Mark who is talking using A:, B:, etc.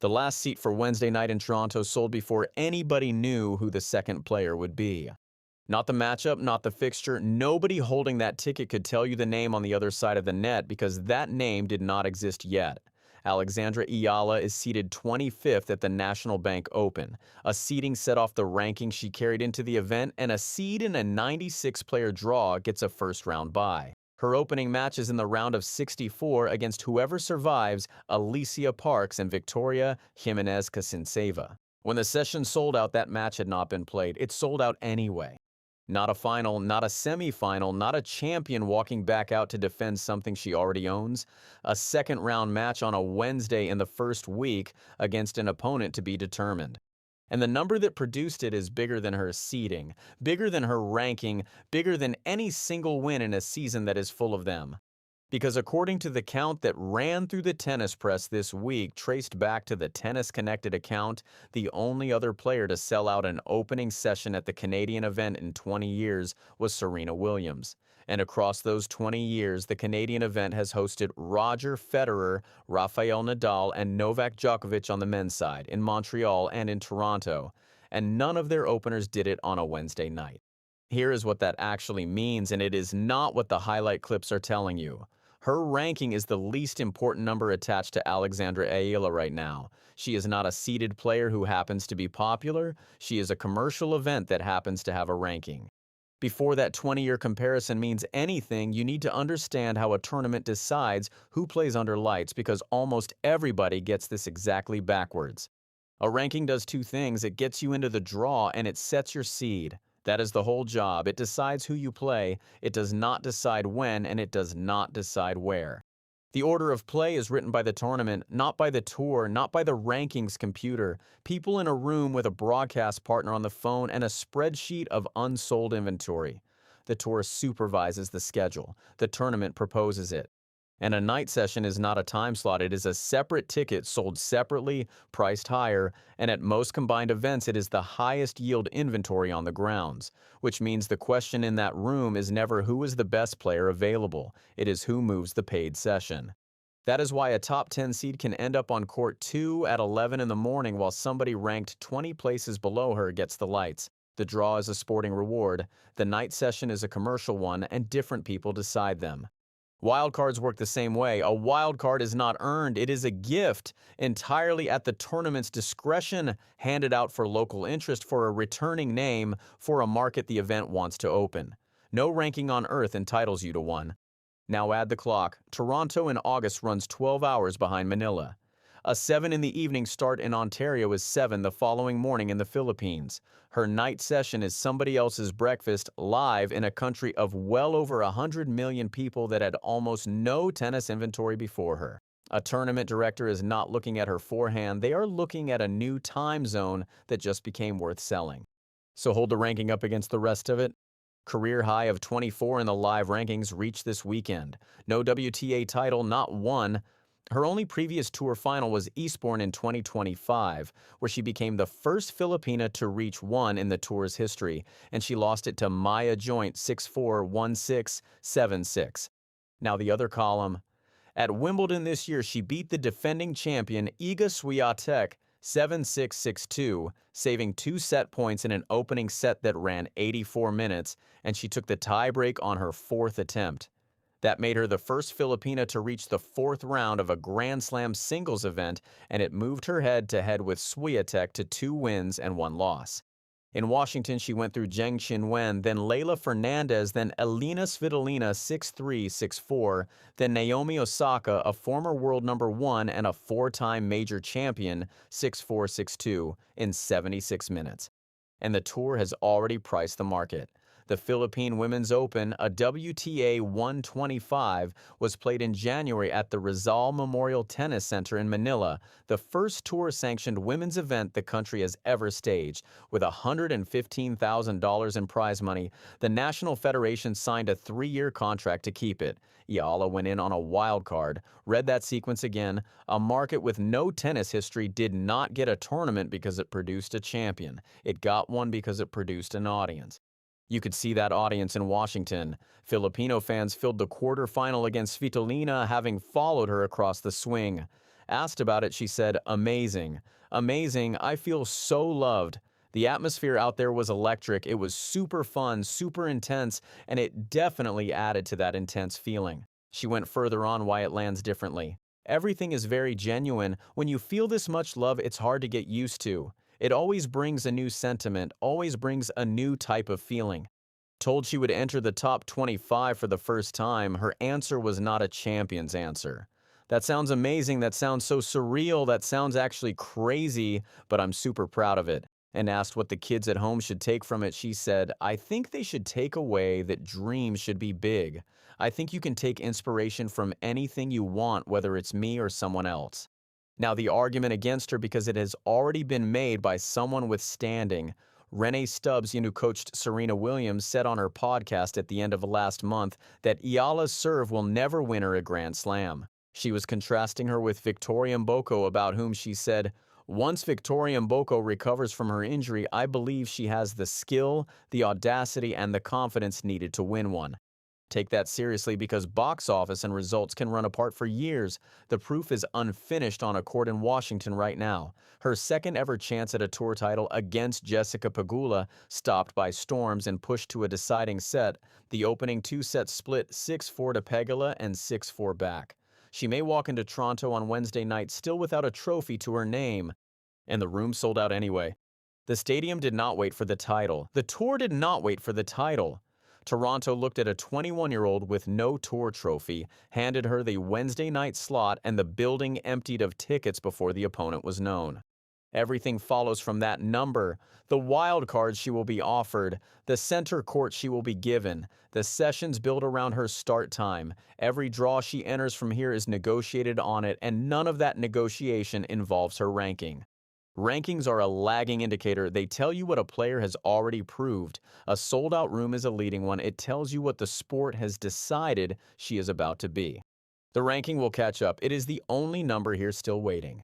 A: The last seat for Wednesday night in Toronto sold before anybody knew who the second player would be. Not the matchup, not the fixture. Nobody holding that ticket could tell you the name on the other side of the net because that name did not exist yet. Alexandra Eala is seated 25th at the National Bank Open, a seeding set off the rankings she carried into the event, and a seed in a 96-player draw gets a first-round bye. Her opening match is in the round of 64 against whoever survives Alycia Parks and Victoria Jimenez Kasintseva. When the session sold out, that match had not been played. It sold out anyway. Not a final, not a semifinal, not a champion walking back out to defend something she already owns. A second-round match on a Wednesday in the first week against an opponent to be determined. And the number that produced it is bigger than her seeding, bigger than her ranking, bigger than any single win in a season that is full of them. Because according to the count that ran through the tennis press this week, traced back to the Tennis Connected account, the only other player to sell out an opening session at the Canadian event in 20 years was Serena Williams. And across those 20 years, the Canadian event has hosted Roger Federer, Rafael Nadal, and Novak Djokovic on the men's side, in Montreal and in Toronto. And none of their openers did it on a Wednesday night. Here is what that actually means, and it is not what the highlight clips are telling you. Her ranking is the least important number attached to Alexandra Eala right now. She is not a seeded player who happens to be popular. She is a commercial event that happens to have a ranking. Before that 20-year comparison means anything, you need to understand how a tournament decides who plays under lights because almost everybody gets this exactly backwards. A ranking does two things. It gets you into the draw and it sets your seed. That is the whole job. It decides who you play, it does not decide when, and it does not decide where. The order of play is written by the tournament, not by the tour, not by the rankings computer. People in a room with a broadcast partner on the phone and a spreadsheet of unsold inventory. The tour supervises the schedule. The tournament proposes it. And a night session is not a time slot. It is a separate ticket sold separately, priced higher, and at most combined events it is the highest yield inventory on the grounds, which means the question in that room is never who is the best player available. It is who moves the paid session. That is why a top 10 seed can end up on court 2 at 11 in the morning while somebody ranked 20 places below her gets the lights. The draw is a sporting reward, the night session is a commercial one, and different people decide them. Wildcards work the same way. A wildcard is not earned. It is a gift entirely at the tournament's discretion, handed out for local interest, for a returning name, for a market the event wants to open. No ranking on earth entitles you to one. Now add the clock. Toronto in August runs 12 hours behind Manila. A 7 in the evening start in Ontario is 7 the following morning in the Philippines. Her night session is somebody else's breakfast live in a country of well over 100 million people that had almost no tennis inventory before her. A tournament director is not looking at her forehand. They are looking at a new time zone that just became worth selling. So hold the ranking up against the rest of it. Career high of 24 in the live rankings reached this weekend. No WTA title, not one. Her only previous tour final was Eastbourne in 2025, where she became the first Filipina to reach one in the tour's history, and she lost it to Maya Joint 6-4, 1-6, 7-6. Now the other column. At Wimbledon this year, she beat the defending champion Iga Swiatek 7-6, 6-2, saving 2 set points in an opening set that ran 84 minutes, and she took the tiebreak on her 4th attempt. That made her the first Filipina to reach the 4th round of a Grand Slam singles event, and it moved her head-to-head with Swiatek to 2 wins and 1 loss. In Washington, she went through Zheng Qinwen, then Leylah Fernandez, then Elina Svitolina 6-3, 6-4, then Naomi Osaka, a former world number 1 and a 4-time major champion, 6-4, 6-2, in 76 minutes. And the tour has already priced the market. The Philippine Women's Open, a WTA 125, was played in January at the Rizal Memorial Tennis Center in Manila, the first tour-sanctioned women's event the country has ever staged. With $115,000 in prize money, the National Federation signed a 3-year contract to keep it. Eala went in on a wild card. Read that sequence again. A market with no tennis history did not get a tournament because it produced a champion. It got one because it produced an audience. You could see that audience in Washington. Filipino fans filled the quarterfinal against Svitolina, having followed her across the swing. Asked about it, she said, "Amazing. Amazing. I feel so loved. The atmosphere out there was electric. It was super fun, super intense, and it definitely added to that intense feeling." She went further on why it lands differently. "Everything is very genuine. When you feel this much love, it's hard to get used to. It always brings a new sentiment, always brings a new type of feeling." Told she would enter the top 25 for the first time, her answer was not a champion's answer. "That sounds amazing, that sounds so surreal, that sounds actually crazy, but I'm super proud of it." And asked what the kids at home should take from it, she said, "I think they should take away that dreams should be big. I think you can take inspiration from anything you want, whether it's me or someone else." Now, the argument against her, because it has already been made by someone with standing. Rennae Stubbs, who coached Serena Williams, said on her podcast at the end of last month that Eala's serve will never win her a Grand Slam. She was contrasting her with Victoria Mboko, about whom she said, "Once Victoria Mboko recovers from her injury, I believe she has the skill, the audacity, and the confidence needed to win one." Take that seriously, because box office and results can run apart for years. The proof is unfinished on a court in Washington right now. Her second ever chance at a tour title against Jessica Pegula stopped by storms and pushed to a deciding set. The opening two-set split 6-4 to Pegula and 6-4 back. She may walk into Toronto on Wednesday night still without a trophy to her name. And the room sold out anyway. The stadium did not wait for the title. The tour did not wait for the title. Toronto looked at a 21-year-old with no tour trophy, handed her the Wednesday night slot, and the building emptied of tickets before the opponent was known. Everything follows from that number: the wild cards she will be offered, the center court she will be given, the sessions built around her start time. Every draw she enters from here is negotiated on it, and none of that negotiation involves her ranking. Rankings are a lagging indicator. They tell you what a player has already proved. A sold-out room is a leading one. It tells you what the sport has decided she is about to be. The ranking will catch up. It is the only number here still waiting.